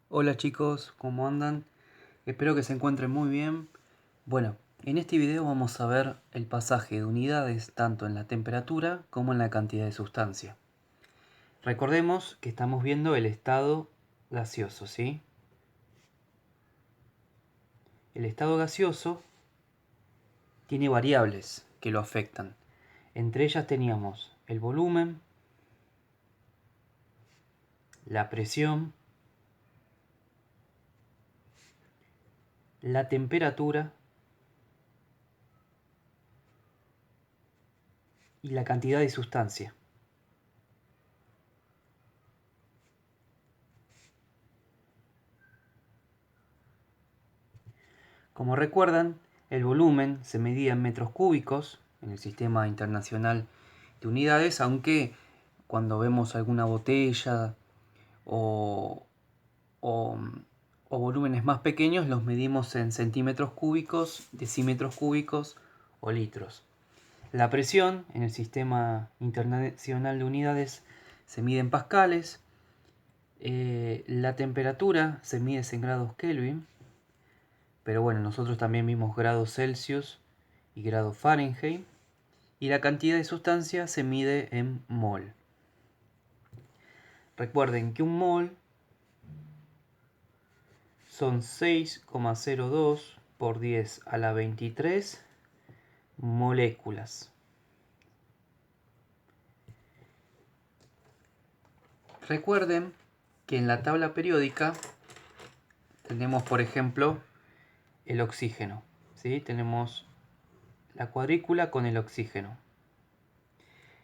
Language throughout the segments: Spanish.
Hola chicos, ¿cómo andan? Espero que se encuentren muy bien. Bueno, en este video vamos a ver el pasaje de unidades tanto en la temperatura como en la cantidad de sustancia. Recordemos que estamos viendo el estado gaseoso, ¿sí? El estado gaseoso tiene variables que lo afectan. Entre ellas teníamos el volumen, la presión, la temperatura y la cantidad de sustancia. Como recuerdan, el volumen se medía en metros cúbicos en el Sistema Internacional de Unidades, aunque cuando vemos alguna botella o, o, o volúmenes más pequeños los medimos en centímetros cúbicos, decímetros cúbicos o litros. La presión en el Sistema Internacional de Unidades se mide en pascales, la temperatura se mide en grados Kelvin, pero bueno, nosotros también vimos grados Celsius y grados Fahrenheit, y la cantidad de sustancia se mide en mol. Recuerden que un mol son 6,02 por 10 a la 23 moléculas. Recuerden que en la tabla periódica tenemos, por ejemplo, el oxígeno, ¿sí? Tenemos la cuadrícula con el oxígeno.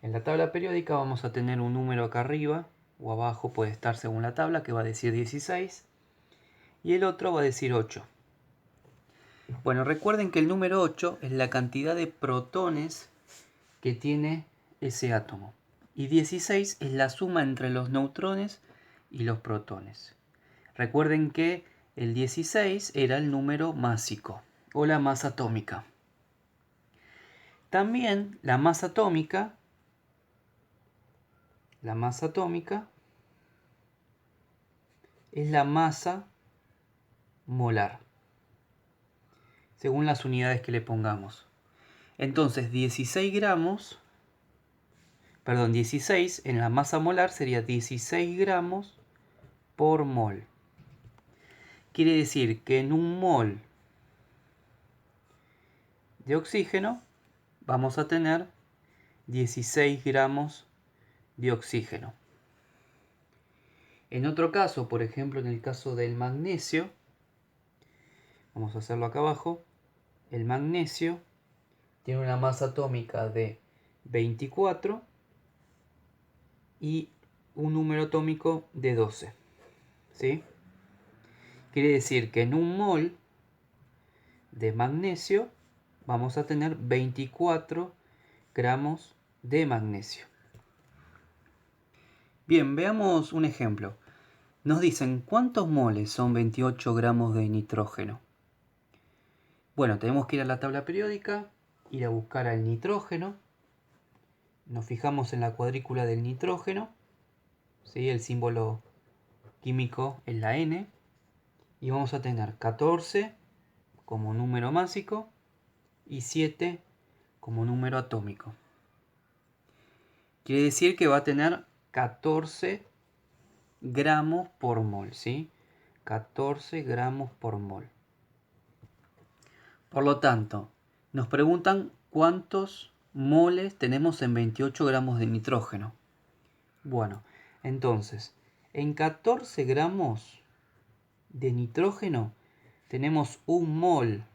En la tabla periódica vamos a tener un número acá arriba o abajo, puede estar según la tabla, que va a decir 16 y el otro va a decir 8. Bueno, recuerden que el número 8 es la cantidad de protones que tiene ese átomo y 16 es la suma entre los neutrones y los protones. Recuerden que el 16 era el número másico o la masa atómica. También la masa atómica es la masa molar, según las unidades que le pongamos. Entonces 16 en la masa molar sería 16 gramos por mol. Quiere decir que en un mol de oxígeno vamos a tener 16 gramos de oxígeno. En otro caso, por ejemplo en el caso del magnesio, vamos a hacerlo acá abajo, el magnesio tiene una masa atómica de 24 y un número atómico de 12. ¿Sí? Quiere decir que en un mol de magnesio vamos a tener 24 gramos de magnesio. Bien, veamos un ejemplo. Nos dicen, ¿cuántos moles son 28 gramos de nitrógeno? Bueno, tenemos que ir a la tabla periódica, ir a buscar al nitrógeno. Nos fijamos en la cuadrícula del nitrógeno, ¿sí? El símbolo químico es la N. Y vamos a tener 14 como número másico y 7 como número atómico. Quiere decir que va a tener 14 gramos por mol, ¿sí? 14 gramos por mol. Por lo tanto, nos preguntan cuántos moles tenemos en 28 gramos de nitrógeno. Bueno, entonces, en 14 gramos de nitrógeno tenemos un mol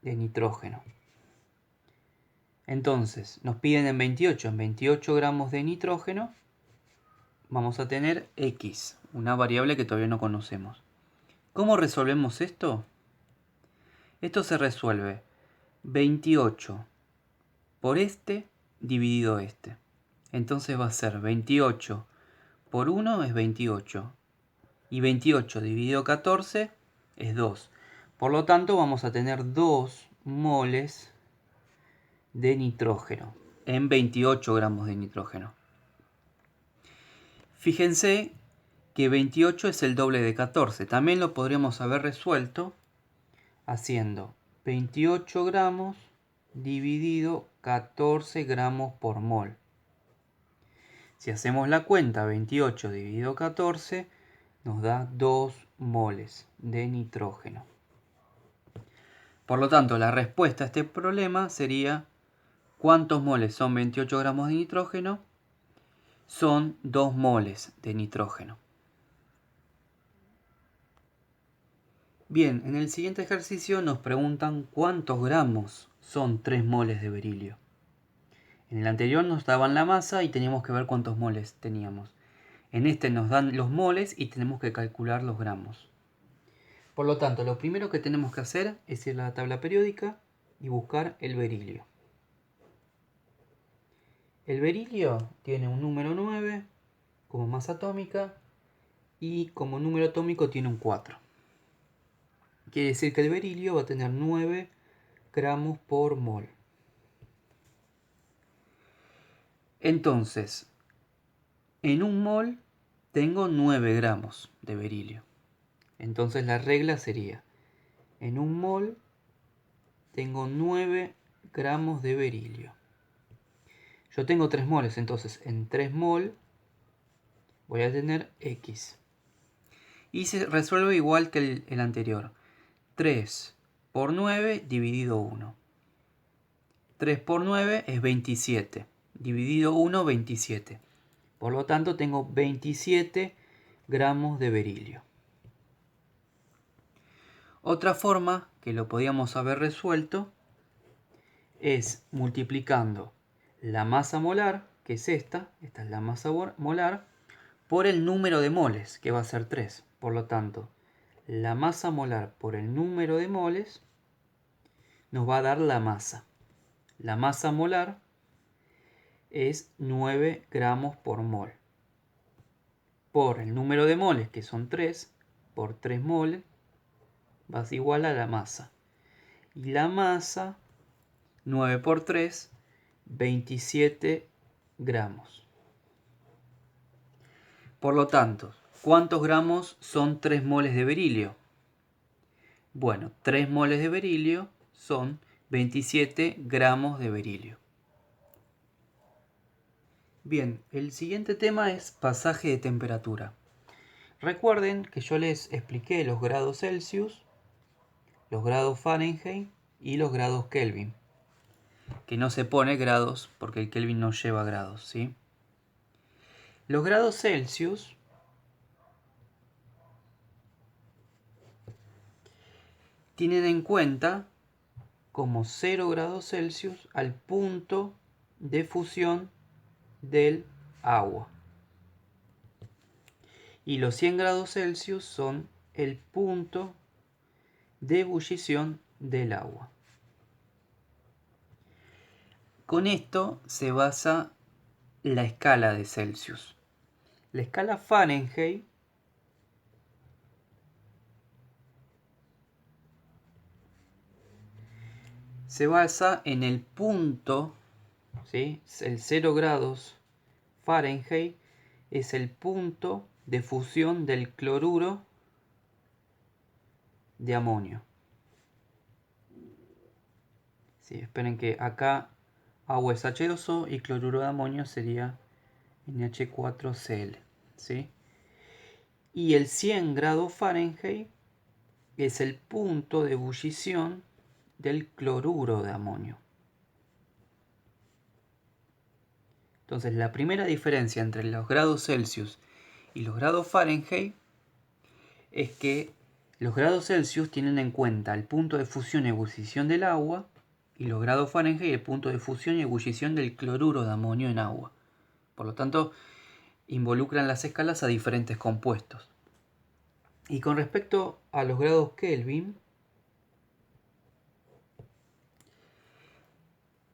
de nitrógeno. Entonces, nos piden en 28 gramos de nitrógeno, vamos a tener X, una variable que todavía no conocemos. ¿Cómo resolvemos esto? Esto se resuelve 28 por este dividido este. Entonces va a ser 28 por 1 es 28. Y 28 dividido 14 es 2. Por lo tanto, vamos a tener 2 moles de nitrógeno en 28 gramos de nitrógeno. Fíjense que 28 es el doble de 14. También lo podríamos haber resuelto haciendo 28 gramos dividido 14 gramos por mol. Si hacemos la cuenta, 28 dividido 14 nos da 2 moles de nitrógeno. Por lo tanto, la respuesta a este problema sería: ¿cuántos moles son 28 gramos de nitrógeno? Son 2 moles de nitrógeno. Bien, en el siguiente ejercicio nos preguntan cuántos gramos son 3 moles de berilio. En el anterior nos daban la masa y teníamos que ver cuántos moles teníamos. En este nos dan los moles y tenemos que calcular los gramos. Por lo tanto, lo primero que tenemos que hacer es ir a la tabla periódica y buscar el berilio. El berilio tiene un número 9 como masa atómica y como número atómico tiene un 4. Quiere decir que el berilio va a tener 9 gramos por mol. Entonces, en un mol tengo 9 gramos de berilio. Entonces la regla sería: en un mol tengo 9 gramos de berilio. Yo tengo 3 moles, entonces en 3 mol voy a tener X. Y se resuelve igual que el anterior. 3 por 9 dividido 1. 3 por 9 es 27. Dividido 1, 27. Por lo tanto, tengo 27 gramos de berilio. Otra forma que lo podíamos haber resuelto es multiplicando la masa molar, que es esta es la masa molar, por el número de moles, que va a ser 3. Por lo tanto, la masa molar por el número de moles nos va a dar la masa. La masa molar es 9 gramos por mol. Por el número de moles, que son 3, por 3 moles, va a ser igual a la masa. Y la masa, 9 por 3, 27 gramos. Por lo tanto, ¿cuántos gramos son 3 moles de berilio? Bueno, 3 moles de berilio son 27 gramos de berilio. Bien, el siguiente tema es pasaje de temperatura. Recuerden que yo les expliqué los grados Celsius, los grados Fahrenheit y los grados Kelvin. Que no se pone grados porque el Kelvin no lleva grados, ¿sí? Los grados Celsius tienen en cuenta como 0 grados Celsius al punto de fusión del agua. Y los 100 grados Celsius son el punto de ebullición del agua. Con esto se basa la escala de Celsius. La escala Fahrenheit se basa en el punto, ¿sí? El 0 grados Fahrenheit es el punto de fusión del cloruro de amonio. Sí, esperen que acá agua es H2O y cloruro de amonio sería NH4Cl, ¿sí? Y el 100 grados Fahrenheit es el punto de ebullición del cloruro de amonio. Entonces, la primera diferencia entre los grados Celsius y los grados Fahrenheit es que los grados Celsius tienen en cuenta el punto de fusión y ebullición del agua, y los grados Fahrenheit el punto de fusión y ebullición del cloruro de amonio en agua. Por lo tanto, involucran las escalas a diferentes compuestos. Y con respecto a los grados Kelvin,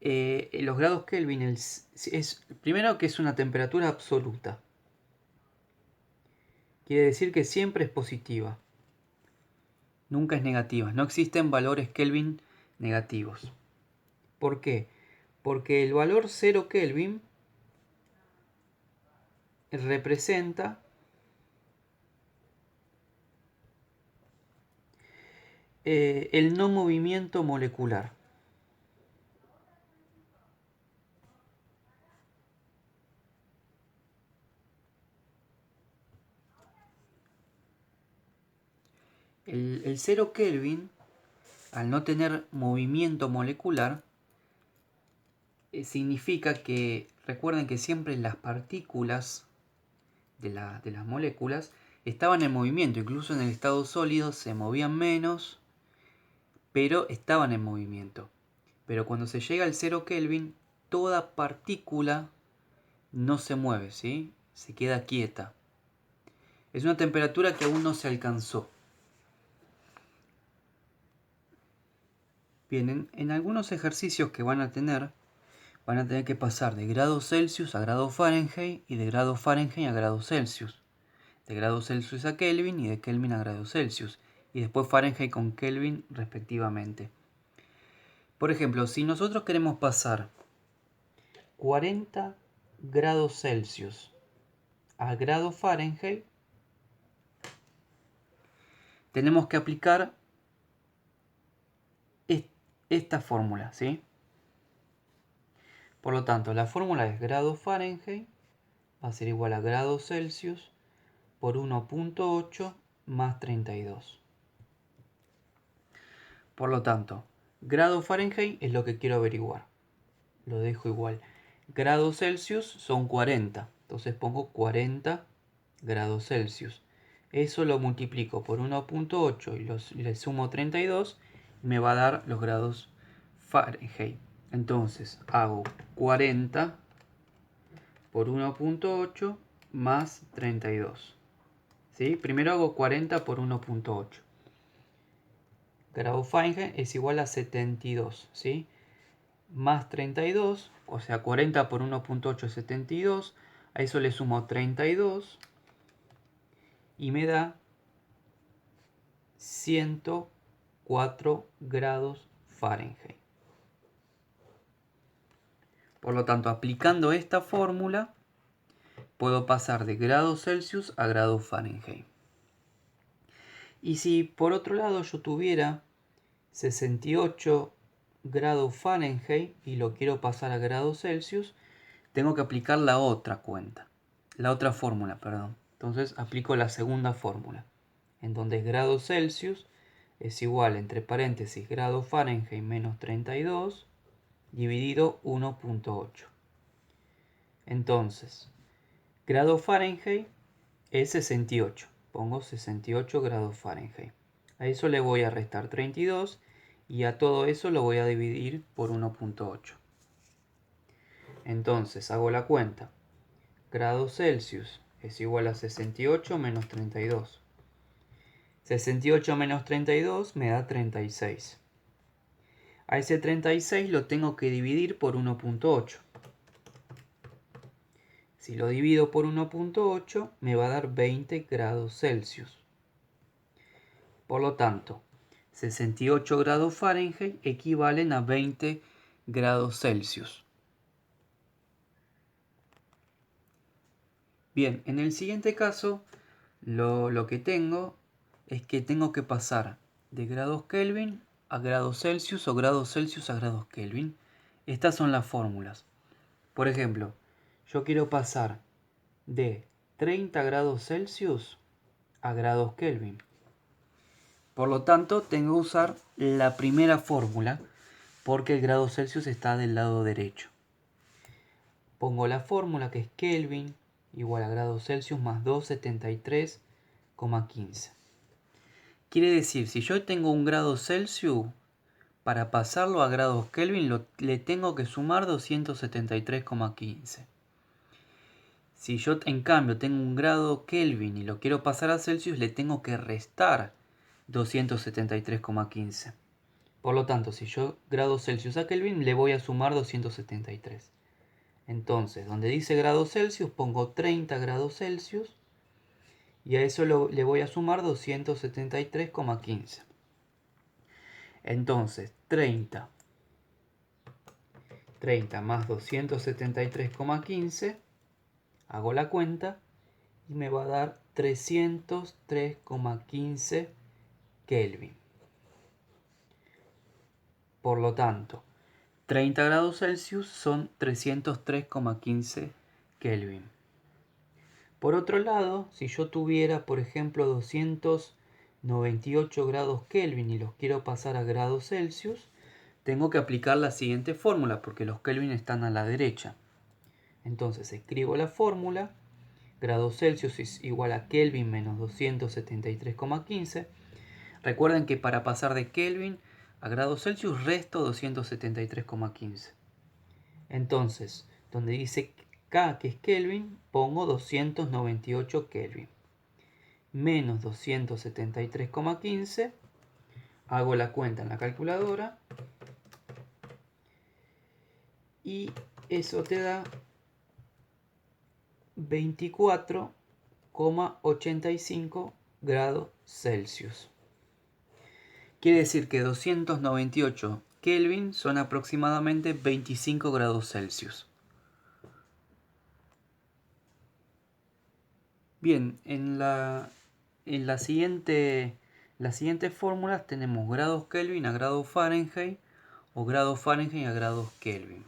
los grados Kelvin es primero que es una temperatura absoluta. Quiere decir que siempre es positiva. Nunca es negativa. No existen valores Kelvin negativos. ¿Por qué? Porque el valor 0 Kelvin representa el no movimiento molecular. El 0 Kelvin, al no tener movimiento molecular, significa que, recuerden que siempre las partículas de las moléculas estaban en movimiento, incluso en el estado sólido se movían menos, pero estaban en movimiento. Pero cuando se llega al 0 Kelvin, toda partícula no se mueve, ¿sí? Se queda quieta. Es una temperatura que aún no se alcanzó. Bien, en algunos ejercicios que van a tener que pasar de grados Celsius a grados Fahrenheit y de grados Fahrenheit a grados Celsius. De grados Celsius a Kelvin y de Kelvin a grados Celsius. Y después Fahrenheit con Kelvin respectivamente. Por ejemplo, si nosotros queremos pasar 40 grados Celsius a grados Fahrenheit, tenemos que aplicar esta fórmula, ¿sí? Por lo tanto, la fórmula es grados Fahrenheit va a ser igual a grados Celsius por 1.8 más 32. Por lo tanto, grados Fahrenheit es lo que quiero averiguar. Lo dejo igual. Grados Celsius son 40. Entonces pongo 40 grados Celsius. Eso lo multiplico por 1.8 y le sumo 32. Y me va a dar los grados Fahrenheit. Entonces hago 40 por 1.8 más 32. ¿Sí? Primero hago 40 por 1.8. Grado Fahrenheit es igual a 72, ¿sí? Más 32, o sea 40 por 1.8 es 72. A eso le sumo 32 y me da 104 grados Fahrenheit. Por lo tanto, aplicando esta fórmula, puedo pasar de grados Celsius a grados Fahrenheit. Y si por otro lado yo tuviera 68 grados Fahrenheit y lo quiero pasar a grados Celsius, tengo que aplicar la otra fórmula, perdón. Entonces aplico la segunda fórmula, en donde grados Celsius es igual, entre paréntesis, grados Fahrenheit menos 32 dividido 1.8. Entonces, grado Fahrenheit es 68. Pongo 68 grados Fahrenheit. A eso le voy a restar 32 y a todo eso lo voy a dividir por 1.8. Entonces hago la cuenta. Grados Celsius es igual a 68 menos 32. 68 menos 32 me da 36. A ese 36 lo tengo que dividir por 1.8. Si lo divido por 1.8 me va a dar 20 grados Celsius. Por lo tanto, 68 grados Fahrenheit equivalen a 20 grados Celsius. Bien, en el siguiente caso, lo que tengo es que tengo que pasar de grados Kelvin a grados Celsius o grados Celsius a grados Kelvin. Estas son las fórmulas. Por ejemplo, yo quiero pasar de 30 grados Celsius a grados Kelvin. Por lo tanto, tengo que usar la primera fórmula porque el grado Celsius está del lado derecho. Pongo la fórmula que es Kelvin igual a grados Celsius más 273,15. Quiere decir, si yo tengo un grado Celsius, para pasarlo a grados Kelvin le tengo que sumar 273,15. Si yo en cambio tengo un grado Kelvin y lo quiero pasar a Celsius, le tengo que restar 273,15. Por lo tanto, si yo grado Celsius a Kelvin, le voy a sumar 273. Entonces, donde dice grados Celsius, pongo 30 grados Celsius y a eso le voy a sumar 273,15. Entonces, 30 más 273,15, hago la cuenta y me va a dar 303,15 Kelvin. Por lo tanto, 30 grados Celsius son 303,15 Kelvin. Por otro lado, si yo tuviera, por ejemplo, 298 grados Kelvin y los quiero pasar a grados Celsius, tengo que aplicar la siguiente fórmula porque los Kelvin están a la derecha. Entonces escribo la fórmula. Grados Celsius es igual a Kelvin menos 273,15. Recuerden que para pasar de Kelvin a grados Celsius resto 273,15. Entonces, donde dice K, que es Kelvin, pongo 298 Kelvin. Menos 273,15. Hago la cuenta en la calculadora. Y eso te da 24,85 grados Celsius. Quiere decir que 298 Kelvin son aproximadamente 25 grados Celsius. Bien, en las siguientes fórmulas tenemos grados Kelvin a grados Fahrenheit o grados Fahrenheit a grados Kelvin.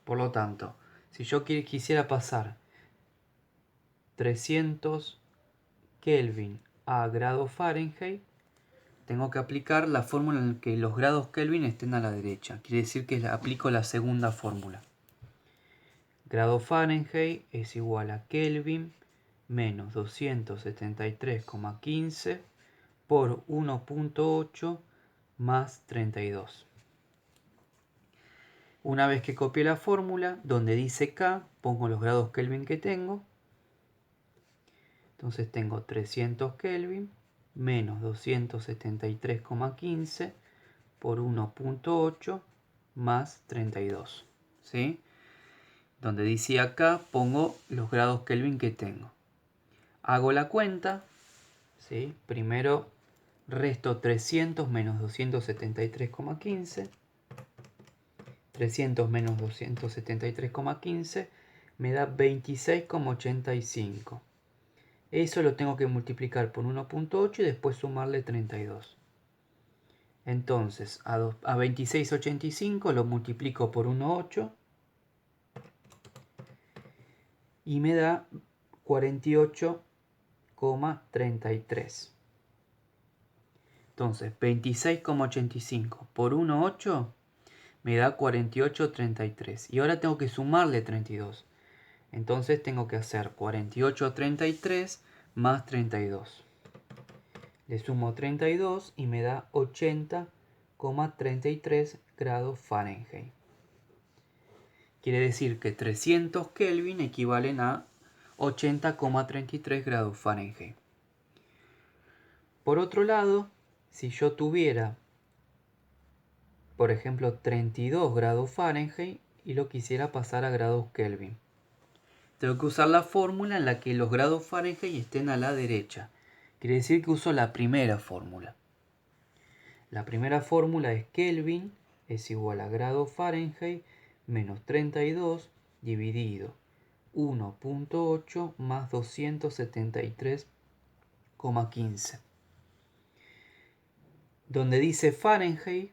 Por lo tanto, si yo quisiera pasar 300 Kelvin a grados Fahrenheit, tengo que aplicar la fórmula en la que los grados Kelvin estén a la derecha. Quiere decir que aplico la segunda fórmula. Grado Fahrenheit es igual a Kelvin menos 273,15 por 1.8 más 32. Una vez que copié la fórmula, donde dice K, pongo los grados Kelvin que tengo. Entonces tengo 300 Kelvin menos 273,15 por 1.8 más 32. ¿Sí? Donde dice acá pongo los grados Kelvin que tengo. Hago la cuenta. ¿Sí? Primero resto 300 menos 273,15. 300 menos 273,15 me da 26,85. Eso lo tengo que multiplicar por 1.8 y después sumarle 32. Entonces a 26,85 lo multiplico por 1.8 y me da 48,33. Entonces 26,85 por 1.8 me da 48,33. Y ahora tengo que sumarle 32. Entonces tengo que hacer 48,33 más 32. Le sumo 32 y me da 80,33 grados Fahrenheit. Quiere decir que 300 Kelvin equivalen a 80,33 grados Fahrenheit. Por otro lado, si yo tuviera, por ejemplo, 32 grados Fahrenheit y lo quisiera pasar a grados Kelvin, tengo que usar la fórmula en la que los grados Fahrenheit estén a la derecha. Quiere decir que uso la primera fórmula. La primera fórmula es Kelvin es igual a grado Fahrenheit menos 32 dividido 1.8 más 273,15. Donde dice Fahrenheit,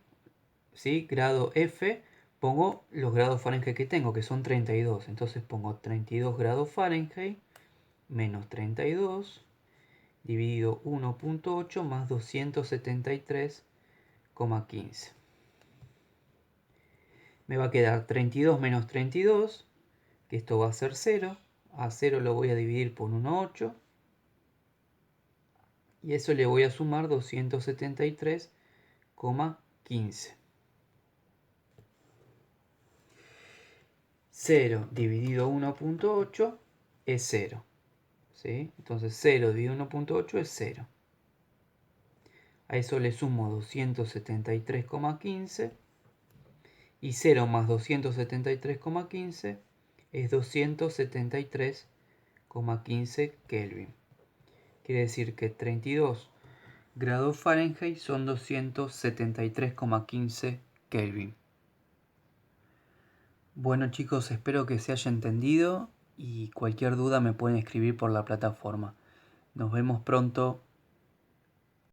¿sí? Grado F, pongo los grados Fahrenheit que tengo, que son 32. Entonces pongo 32 grados Fahrenheit menos 32 dividido 1.8 más 273,15. Me va a quedar 32 menos 32, que esto va a ser 0. A 0 lo voy a dividir por 1.8. Y eso le voy a sumar 273,15. 0 dividido 1.8 es 0. ¿Sí? Entonces 0 dividido 1.8 es 0. A eso le sumo 273,15. Y 0 más 273,15 es 273,15 Kelvin. Quiere decir que 32 grados Fahrenheit son 273,15 Kelvin. Bueno chicos, espero que se haya entendido y cualquier duda me pueden escribir por la plataforma. Nos vemos pronto.